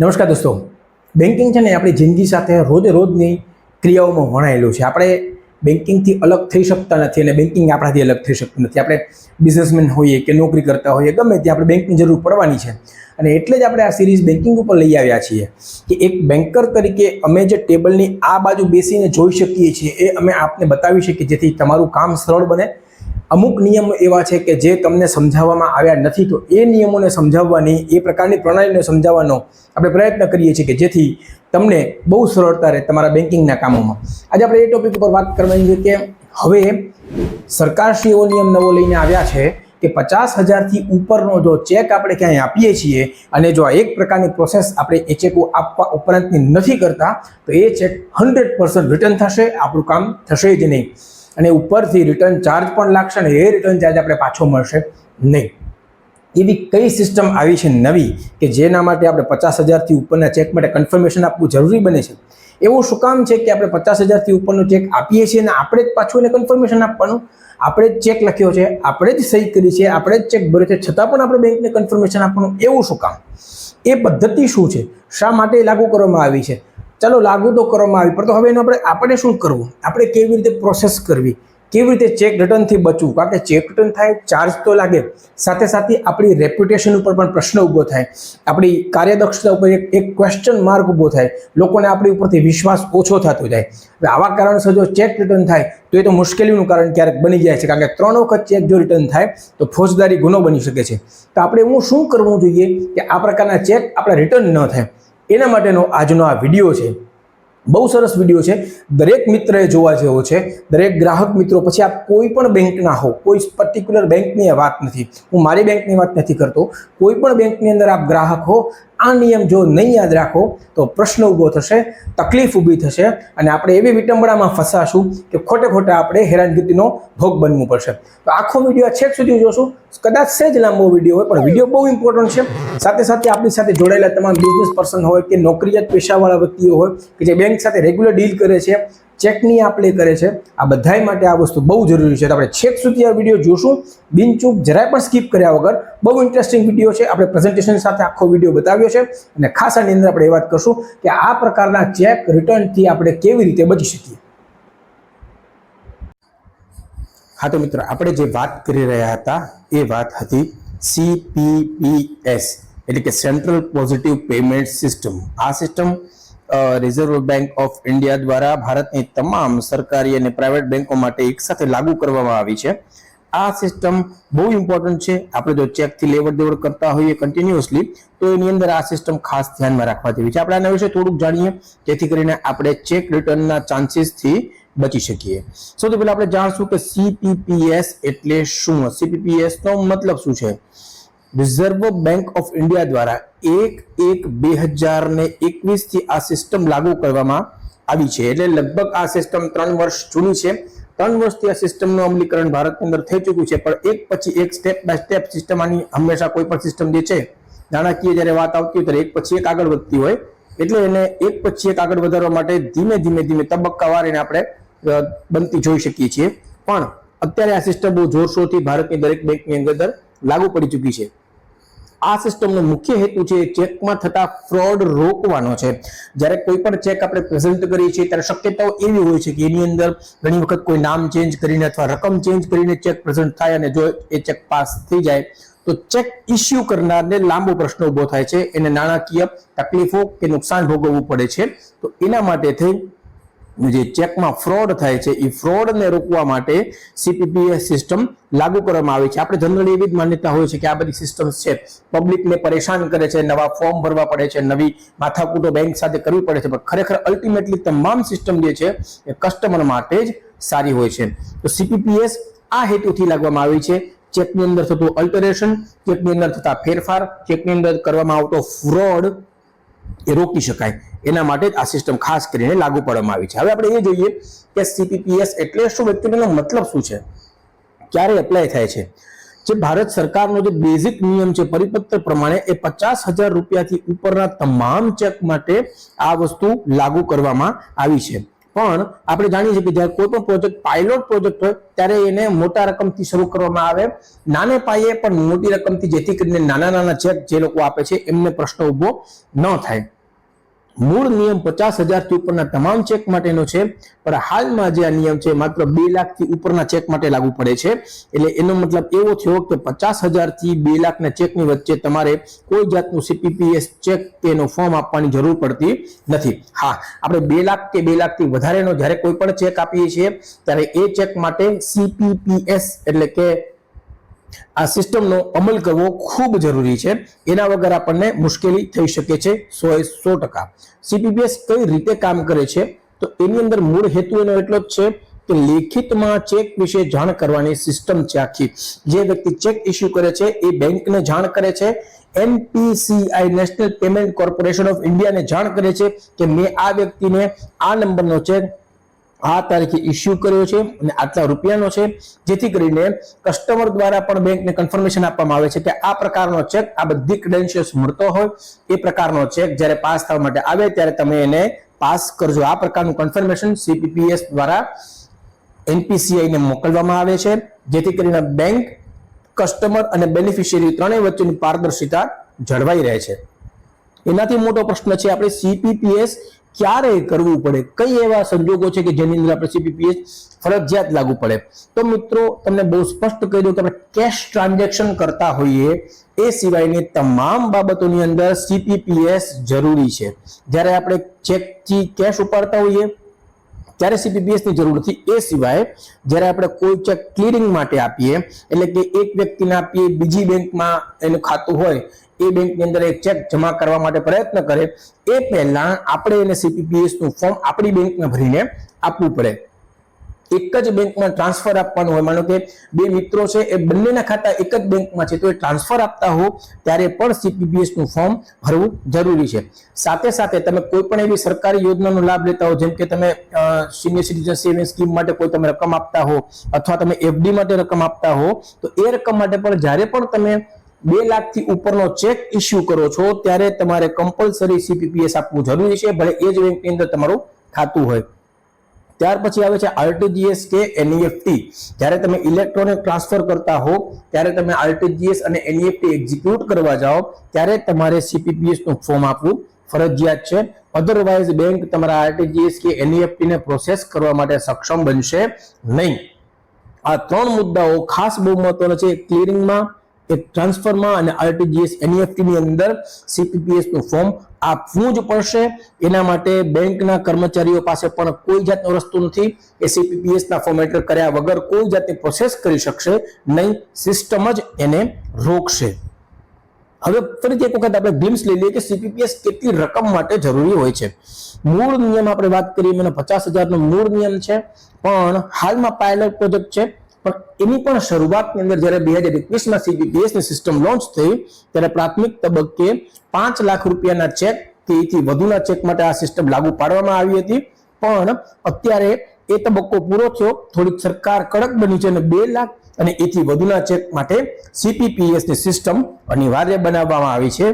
નમસ્કાર દોસ્તો, બેન્કિંગ છે ને આપણી જિંદગી સાથે રોજની ક્રિયાઓમાં વણાયેલું છે. આપણે બેન્કિંગથી અલગ થઈ શકતા નથી અને બેન્કિંગ આપણાથી અલગ થઈ શકતું નથી. આપણે બિઝનેસમેન હોઈએ કે નોકરી કરતા હોઈએ, ગમે ત્યાં આપણે બેંકની જરૂર પડવાની છે. અને એટલે જ આપણે આ સિરીઝ બેન્કિંગ ઉપર લઈ આવ્યા છીએ કે એક બેન્કર તરીકે અમે જે ટેબલની આ બાજુ બેસીને જોઈ શકીએ છીએ એ અમે આપને બતાવી શકીએ, જેથી તમારું કામ સરળ બને. અમુક નિયમો એવા છે કે જે તમને સમજાવવામાં આવ્યા નથી, તો એ નિયમોને સમજાવવાની, એ પ્રકારની પ્રણાલીને સમજાવવાનો આપણે પ્રયત્ન કરીએ છીએ કે જેથી તમને બહુ સરળતા રહે તમારા બેન્કિંગના કામોમાં. આજે આપણે એ ટોપિક ઉપર વાત કરવાની છે કે હવે સરકારશ્રી એવો નિયમ નવો લઈને આવ્યા છે કે 50,000થી ઉપરનો જો ચેક આપણે ક્યાંય આપીએ છીએ અને જો આ એક પ્રકારની પ્રોસેસ આપણે એ ચેકો આપવા ઉપરાંતની નથી કરતા, તો એ ચેક 100% રિટર્ન થશે, આપણું કામ થશે જ નહીં. અને ઉપરથી રિટર્ન ચાર્જ પણ લાગશે અને એ રિટર્ન ચાર્જ આપણે પાછો મળશે નહીં. એવી કઈ સિસ્ટમ આવી છે નવી કે જેના માટે આપણે 50,000થી ઉપરના ચેક માટે કન્ફર્મેશન આપવું જરૂરી બને છે? એવું શું કામ છે કે આપણે 50,000થી ઉપરનો ચેક આપીએ છીએ અને આપણે જ પાછું એને કન્ફર્મેશન આપવાનું? આપણે જ ચેક લખ્યો છે, આપણે જ સહી કરી છે, આપણે જ ચેક ભર્યો છે, છતાં પણ આપણે બેંકને કન્ફર્મેશન આપવાનું એવું શું કામ? એ પદ્ધતિ શું છે? શા માટે લાગુ કરવામાં આવી છે? ચાલો, લાગુ તો કરવામાં આવી, પણ તો હવે એનો આપણે શું કરવું? આપણે કેવી રીતે પ્રોસેસ કરવી? કેવી રીતે ચેક રિટર્નથી બચવું? કારણ કે ચેક રિટર્ન થાય, ચાર્જ તો લાગે, સાથે સાથે આપણી રેપ્યુટેશન ઉપર પણ પ્રશ્ન ઊભો થાય, આપણી કાર્યદક્ષતા ઉપર એક ક્વેશ્ચન માર્ક ઊભો થાય, લોકોને આપણી ઉપરથી વિશ્વાસ ઓછો થતો જાય. હવે આવા કારણસર જો ચેક રિટર્ન થાય તો એ તો મુશ્કેલીનું કારણ ક્યારેક બની જાય છે, કારણ કે 3 વખત ચેક જો રિટર્ન થાય તો ફોજદારી ગુનો બની શકે છે. તો આપણે શું કરવું જોઈએ કે આ પ્રકારના ચેક આપણા રિટર્ન ન થાય? એના માટેનો આજનો આ વિડીયો છે. બહુ સરસ વિડીયો છે, દરેક મિત્રએ જોવા જેવો છે. દરેક ગ્રાહક મિત્રો, પછી આપ કોઈ પણ બેંકના હો, કોઈ પર્ટિક્યુલર બેંકની વાત નથી, હું મારી બેંકની વાત નથી કરતો, કોઈ પણ બેંકની અંદર આપ ગ્રાહક હો, આ નિયમ જો નહીં યાદ રાખો તો પ્રશ્ન ઊભો થશે, તકલીફ ઊભી થશે અને આપણે એવી વિટંબણામાં ફસાશું કે ખોટા આપણે હેરાનગતિનો ભોગ બનવું પડશે. તો આખો વિડીયો છેક સુધી જોશું. કદાચ સહેજ લાંબો વિડીયો હોય પણ વિડીયો બહુ ઇમ્પોર્ટન્ટ છે. સાથે સાથે આપણી સાથે જોડાયેલા તમામ બિઝનેસ પર્સન હોય કે નોકરિયાત પેશાવાળા વ્યક્તિઓ હોય કે જે બેંક સાથે રેગ્યુલર ડીલ કરે છે, ચેકની આપ-લે કરે છે, આ બધાય માટે આ વસ્તુ બહુ જરૂરી છે. તો આપણે છેક સુધી આ વિડીયો જોશું, બિનચૂક, જરાય પણ સ્કીપ કર્યા વગર. બહુ ઇન્ટરેસ્ટિંગ વિડીયો છે. આપણે પ્રેઝન્ટેશન સાથે આખો વિડીયો બતાવ્યો છે અને ખાસ આની અંદર આપણે એ વાત કરશું કે આ પ્રકારના ચેક રિટર્નથી આપણે કેવી રીતે બચી શકીએ. હા તો મિત્રો, આપણે જે વાત કરી રહ્યા હતા એ વાત હતી CPPS, એટલે કે સેન્ટ્રલ પોઝિટિવ પેમેન્ટ સિસ્ટમ. આ system reserve bank of India દ્વારા ભારતની તમામ સરકારી અને પ્રાઇવેટ બેંકો માટે એકસાથે લાગુ કરવામાં આવી છે. આ સિસ્ટમ બહુ ઇમ્પોર્ટન્ટ છે. આપણે જો ચેકથી લેવડ દેવડ કરતા હોઈએ કન્ટિન્યુઅસલી, તો એની અંદર આ સિસ્ટમ ખાસ ધ્યાનમાં રાખવા જેવી છે. આપણે આના વિશે થોડુંક જાણીએ જેથી કરીને આપણે ચેક રિટર્નના ચાન્સીસથી બચી શકીએ. સૌથી પહેલા આપણે જાણશું કે CPPS એટલે શું. CPPS નો મતલબ શું છે? રિઝર્વ બેંક ઓફ ઇન્ડિયા દ્વારા 1/1/2021 થી આ સિસ્ટમ લાગુ કરવામાં આવી છે. એટલે લગભગ આ સિસ્ટમ 3 વર્ષ જૂની છે. 3 વર્ષથી આ સિસ્ટમનું અમલીકરણ ભારતની અંદર થઈ ચૂક્યું છે, પણ એક પછી એક સ્ટેપ બાય સ્ટેપ સિસ્ટમ, આની હંમેશા કોઈ પણ સિસ્ટમ જે છે નાણાકીય જ્યારે વાત આવતી હોય ત્યારે એક પછી એક આગળ વધતી હોય, એટલે એને એક પછી એક આગળ વધારવા માટે ધીમે ધીમે તબક્કાવાર એને આપણે બનતી જોઈ શકીએ છીએ. પણ અત્યારે આ સિસ્ટમ બહુ જોરશોરથી ભારતની દરેક બેંકની અંદર લાગુ પડી ચૂકી છે. આ સિસ્ટમનો મુખ્ય હેતુ છે ચેકમાં થતા ફ્રોડ રોકવાનો છે. જ્યારે કોઈ પણ ચેક આપણે પ્રેઝન્ટ કરીએ છીએ ત્યારે શક્યતાઓ એવી હોય છે કે એની અંદર ઘણી વખત કોઈ નામ ચેન્જ કરીને અથવા રકમ ચેન્જ કરીને ચેક પ્રેઝન્ટ થાય અને જો એ ચેક પાસ થઈ જાય તો ચેક ઇસ્યુ કરનારને લાંબો પ્રશ્ન ઊભો થાય છે, એને નાણાકીય તકલીફો કે નુકસાન ભોગવવું પડે છે. તો એના માટે થઈ જે ચેકમાં ફ્રોડ થાય છે એ ફ્રોડને રોકવા માટે CPPS સિસ્ટમ લાગુ કરવામાં આવી છે. આપણે જનરલી એવી જ માન્યતા હોય છે કે આ બધી સિસ્ટમ્સ છે પબ્લિકને પરેશાન કરે છે, નવા ફોર્મ ભરવા પડે છે, નવી માથાકૂટો બેંક સાથે કરવી પડે છે, પણ ખરેખર અલ્ટિમેટલી તમામ સિસ્ટમ જે છે એ કસ્ટમર માટે જ સારી હોય છે. તો CPPS આ હેતુથી લાગવામાં આવી છે. ચેકની અંદર થતું અલ્ટરેશન, ચેકની અંદર થતા ફેરફાર, ચેકની અંદર કરવામાં આવતો ફ્રોડ એ રોકી શકાય, એના માટે જ આ સિસ્ટમ ખાસ કરીને લાગુ પાડવામાં આવી છે. હવે આપણે એ જોઈએ કે CPPS એટલે શું, વ્યક્તિનો મતલબ શું છે, ક્યારે એપ્લાય થાય છે. જે ભારત સરકારનો જે બેઝિક નિયમ છે પરિપત્ર પ્રમાણે એ 50,000 રૂપિયાથી ઉપરના તમામ ચેક માટે આ વસ્તુ લાગુ કરવામાં આવી છે. પણ આપણે જાણીએ છીએ કે જ્યારે કોઈ પણ પ્રોજેક્ટ પાયલોટ પ્રોજેક્ટ હોય ત્યારે એને મોટા રકમથી શરૂ કરવામાં આવે, નાને પાયે પણ મોટી રકમથી, જેથી કરીને નાના નાના ચેક જે લોકો આપે છે એમને પ્રશ્ન ઉભો ન થાય. મૂળ નિયમ 50,000 થી ઉપરના તમામ ચેક માટેનો છે, પણ હાલમાં જે આ નિયમ છે માત્ર 2 લાખ થી ઉપરના ચેક માટે લાગુ પડે છે. એટલે એનો મતલબ એવો થયો કે 50,000 થી 2 લાખના ચેકની વચ્ચે તમારે કોઈ જાતનું CPPS ચેક કે એનો ફોર્મ આપવાની જરૂર પડતી નથી. હા, આપણે 2 લાખ કે 2 લાખથી વધારેનો જ્યારે કોઈ પણ ચેક આપીએ છીએ ત્યારે એ ચેક માટે CPPS એટલે કે આ સિસ્ટમનો અમલ કરવો ખૂબ જરૂરી છે. એના વગર આપણને મુશ્કેલી થઈ શકે છે 100%. CPPS કઈ રીતે કામ કરે છે તો એની અંદર મૂળ હેતુ એનો એટલો જ છે કે લેખિતમાં ચેક વિશે જાણ કરવાની સિસ્ટમ છે આખી. જે વ્યક્તિ ચેક ઇસ્યુ કરે છે એ બેંકને જાણ કરે છે, NPCI national payment corporation of ઇન્ડિયાને જાણ કરે છે કે મેં આ વ્યક્તિને આ નંબરનો ચેક આ તારીખે ઇસ્યુ કર્યો છે અને આટલા રૂપિયાનો છે, જેથી કરીને કસ્ટમર દ્વારા પણ બેંકને કન્ફર્મેશન આપવામાં આવે છે કે આ પ્રકારનો ચેક, આ બધી ક્રેડેન્શિયલ્સ મળતો હોય એ પ્રકારનો ચેક જ્યારે પાસ થવા માટે આવે ત્યારે તમે એને પાસ કરજો. આ પ્રકારનું કન્ફર્મેશન CPPS દ્વારા NPCI ને મોકલવામાં આવે છે, જેથી કરીને બેંક, કસ્ટમર અને બેનિફિશિયરી ત્રણેય વચ્ચેની પારદર્શિતા જળવાઈ રહે છે. એનાથી મોટો પ્રશ્ન છે આપણે CPPS ક્યારે કરવું પડે, કઈ એવા સંજોગો છે કે જેની અંદર આપણે CPPS ફરજિયાત લાગુ પડે. તો મિત્રો તમને બહુ સ્પષ્ટ કહી દઉં કે આપણે કેશ ટ્રાન્ઝેક્શન કરતા હોઈએ એ સિવાયની તમામ બાબતોની અંદર CPPS જરૂરી છે. જ્યારે આપણે ચેકથી કેશ ઉપાડતા હોઈએ ત્યારે CPPS ની જરૂર નથી. એ સિવાય જ્યારે આપણે કોઈ ચેક ક્લિયરિંગ માટે આપીએ, એટલે કે એક વ્યક્તિને આપીએ, બીજી બેંકમાં એનું ખાતું હોય, એ બેંકની અંદર એક ચેક જમા કરવા માટે પ્રયત્ન કરે, એ પહેલા આપણે એને CPPS નું ફોર્મ આપણી બેંકમાં ભરીને આપવું પડે. એક જ બેંકમાં ટ્રાન્સફર આપવાનું હોય, માનો કે બે મિત્રો છે એ બંનેના ખાતા એક જ બેંકમાં છે, તો એ ટ્રાન્સફર આપતા હો ત્યારે પણ CPPS નું ફોર્મ ભરવું જરૂરી છે. સાથે સાથે તમે કોઈ પણ એવી સરકારી યોજનાનો લાભ લેતા હો, જેમ કે તમે સિનિયર સિટીઝન સેવિંગ સ્કીમ માટે કોઈ તમે રકમ આપતા હો, અથવા તમે FD માટે રકમ આપતા હો, તો એ રકમ માટે પણ જ્યારે પણ તમે 2 લાખથી ઉપરનો ચેક ઇસ્યુ કરો છો ત્યારે તમારે કમ્પલસરી CPPS આપવું જરૂરી છે, ભલે એ જ બેંકની અંદર તમારું ખાતું હોય. ત્યાર પછી આવે છે RTGS કે NEFT. જ્યારે તમે ઇલેક્ટ્રોનિક ટ્રાન્સફર કરતા હો ત્યારે તમે RTGS અને NEFT એક્ઝિક્યુટ કરવા જાઓ ત્યારે તમારે CPPS નું ફોર્મ આપવું ફરજિયાત છે. અધરવાઇઝ બેંક તમારા RTGS કે NEFT ને પ્રોસેસ કરવા માટે સક્ષમ બનશે નહીં. આ 3 મુદ્દાઓ ખાસ બહુ મહત્વના છે. ક્લિયરિંગમાં, એક ટ્રાન્સફરમાં અને RTGS NEFT ની અંદર CPPS નું ફોર્મ આપવું જ પડશે. એના માટે બેંકના કર્મચારીઓ પાસે પણ કોઈ જાતનો રસ્તો નથી. એ CPPS ના ફોર્મ એન્ટર કર્યા વગર કોઈ જાતની પ્રોસેસ કરી શકશે નહીં, સિસ્ટમ જ એને રોકશે. હવે ફરીથી એક વખત આપણે ગ્લિમ્સ લઈ લઈએ કે CPPS કેટલી રકમ માટે જરૂરી હોય છે. મૂળ નિયમ આપણે વાત કરીએ, મને 50,000 નો મૂળ નિયમ છે, પણ હાલમાં પાયલોટ પ્રોજેક્ટ છે. પણ એની પણ શરૂઆતની અંદર જ્યારે 2021માં CPPS ની સિસ્ટમ લોન્ચ થઈ ત્યારે પ્રાથમિક તબક્કે 5 લાખ રૂપિયાના ચેક કે એથી વધુના ચેક માટે આ સિસ્ટમ લાગુ પાડવામાં આવી હતી. પણ અત્યારે એ તબક્કો પૂરો થયો, થોડીક સરકાર કડક બની છે અને 2 લાખ અને એથી વધુના ચેક માટે CPPS ની સિસ્ટમ અનિવાર્ય બનાવવામાં આવી છે.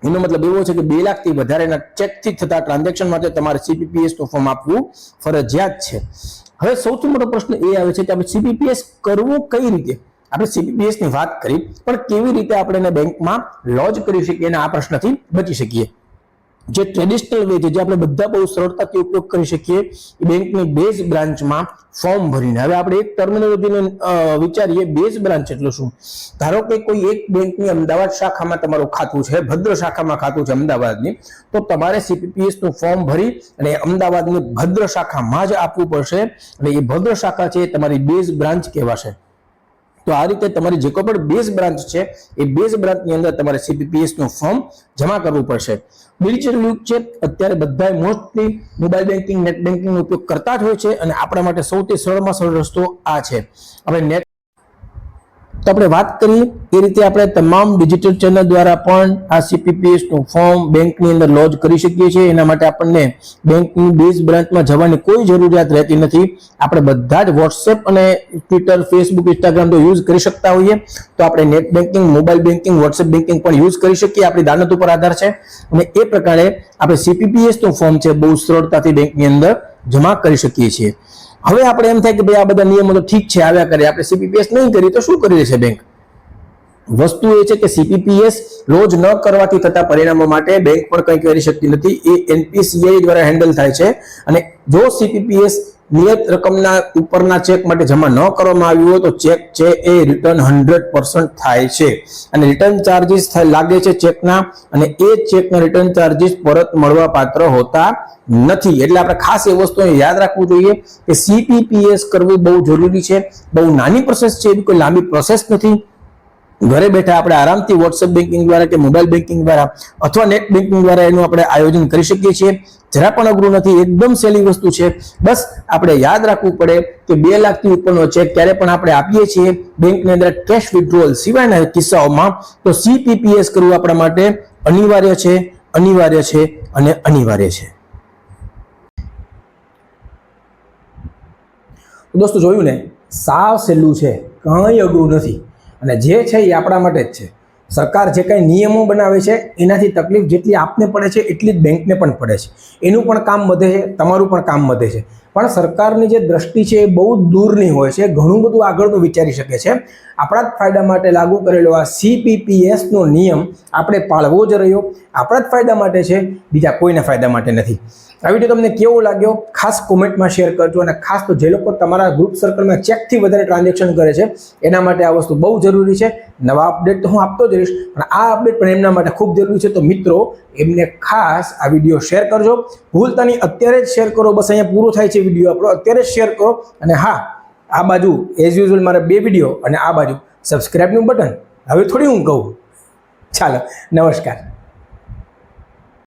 એનો મતલબ એવો છે કે 2 લાખથી વધારેના ચેકથી થતા ટ્રાન્ઝેક્શન માટે તમારે CPPS નું ફોર્મ આપવું ફરજિયાત છે. હવે સૌથી મોટો પ્રશ્ન એ આવે છે કે આપણે CPPS કરવું કઈ રીતે. આપણે CPPS ની વાત કરી, પણ કેવી રીતે આપણે એને બેંકમાં લોજ કરી શકીએ અને આ પ્રશ્નથી બચી શકીએ. જે ટ્રેડિશનલ વે છે, જે આપણે બધા બહુ સરળતાથી ઉપયોગ કરી શકીએ, એ બેંકની બેઝ બ્રાન્ચમાં ફોર્મ ભરીને. હવે આપણે એક ટર્મિનોલોજીને વિચારીએ, બેઝ બ્રાન્ચ એટલે શું? ધારો કે કોઈ એક બેંકની અમદાવાદ શાખામાં તમારું ખાતું છે, ભદ્ર શાખામાં ખાતું છે અમદાવાદની, તો તમારે CPPS નું ફોર્મ ભરી અને અમદાવાદની ભદ્ર શાખામાં જ આપવું પડશે અને એ ભદ્ર શાખા છે તમારી બેઝ બ્રાન્ચ કહેવાશે. તો આ રીતે તમારી જે કોઈ પણ બેઝ બ્રાન્ચ છે એ બેઝ બ્રાન્ચની અંદર તમારે CPPS નું ફોર્મ જમા કરવું પડશે. ડિજિટલ યુગ છે, અત્યારે બધા mostly mobile banking, net banking નો ઉપયોગ કરતા જ હોય છે અને આપણા માટે સૌથી સરળમાં સરળ રસ્તો આ છે. આપણે નેટ તો આપણે વાત કરીએ એ રીતે આપણે તમામ ડિજિટલ ચેનલ દ્વારા પણ આ CPPS નું ફોર્મ બેંકની અંદર લોજ કરી શકીએ છીએ. એના માટે આપણને બેંકની બેઝ બ્રાન્ચમાં જવાની કોઈ જરૂરિયાત રહેતી નથી. આપણે બધા જ WhatsApp અને Twitter, Facebook, Instagram તો યુઝ કરી શકતા હોઈએ, તો આપણે net banking, mobile banking, WhatsApp banking પણ યુઝ કરી શકીએ. આપણી દાનત ઉપર આધાર છે અને એ પ્રકારે આપણે CPPS નું ફોર્મ છે બહુ સરળતાથી બેંકની અંદર જમા કરી શકીએ છીએ. હવે આપણે એમ થાય કે ભાઈ આ બધા નિયમો તો ઠીક છે, આવ્યા કરે, આપણે CPPS નહીં કરીએ તો શું કરી રહેશે બેંક? વસ્તુ એ છે કે CPPS રોજ ન કરવાથી થતા પરિણામો માટે બેંક પણ કંઈ કરી શકતી નથી. એ NPCI દ્વારા હેન્ડલ થાય છે. અને જો CPPS નિયત રકમના ઉપરના ચેક માટે જમા ન કરવામાં આવ્યું હોય તો ચેક છે એ રિટર્ન 100% થાય છે. અને રિટર્ન ચાર્જીસ લાગે છે ચેકના, અને એ ચેકના રિટર્ન ચાર્જીસ પરત મળવા પાત્ર હોતા નથી. એટલે આપણે ખાસ એ વસ્તુ યાદ રાખવું જોઈએ કે CPPS કરવું બહુ જરૂરી છે. બહુ નાની પ્રોસેસ છે, એવી કોઈ લાંબી પ્રોસેસ નથી. ઘરે બેઠા આપણે આરામથી WhatsApp બેન્કિંગ દ્વારા કે મોબાઈલ બેન્કિંગ દ્વારા અથવા નેટ બેન્કિંગ દ્વારા એનું આપણે આયોજન કરી શકીએ છીએ. જરા પણ અઘરું નથી, એકદમ સહેલી વસ્તુ છે. બસ આપણે યાદ રાખવું પડે કે 2 લાખથી ઉપરનો ચેક ક્યારે પણ આપણે આપીએ છીએ બેંકની અંદર કેશ વિથડ્રોઅલ સિવાયના કિસ્સાઓમાં, તો CPPS કરવું આપણા માટે અનિવાર્ય છે, અનિવાર્ય છે અને અનિવાર્ય છે. દોસ્તો જોયું ને, સાવ સહેલું છે, કંઈ અઘરું નથી. અને જે છે એ આપણા માટે જ છે. સરકાર જે કંઈ નિયમો બનાવે છે એનાથી તકલીફ જેટલી આપને પડે છે એટલી જ બેંકને પણ પડે છે. એનું પણ કામ વધે છે, તમારું પણ કામ વધે છે. પણ સરકારની જે દ્રષ્ટિ છે એ બહુ દૂરની હોય છે, ઘણું બધું આગળનું વિચારી શકે છે. આપણા જ ફાયદા માટે લાગુ કરેલો આ CPPS નો નિયમ આપણે પાળવો જ રહ્યો. આપણા જ ફાયદા માટે છે, બીજા કોઈના ફાયદા માટે નથી. આ વિડીયો તમને કેવો લાગ્યો ખાસ કોમેન્ટમાં શેર કરજો. અને ખાસ તો જે લોકો તમારા ગ્રુપ સર્કલમાં ચેકથી વધારે ટ્રાન્ઝેક્શન કરે છે એના માટે આ વસ્તુ બહુ જરૂરી છે. નવા અપડેટ તો હું આપતો જ રહીશ, પણ આ અપડેટ પણ એમના માટે ખૂબ જરૂરી છે. તો મિત્રો, એમને ખાસ આ વિડીયો શેર કરજો. ભૂલતા નહીં, અત્યારે જ શેર કરો. બસ અહીંયા પૂરો થાય છે વિડીયો આપણો, અત્યારે જ શેર કરો. અને હા, આ બાજુ એઝ યુઝ્યુઅલ મારા 2 વિડીયો અને આ બાજુ સબસ્ક્રાઇબનું બટન હવે થોડી હું કહું. ચાલો, નમસ્કાર.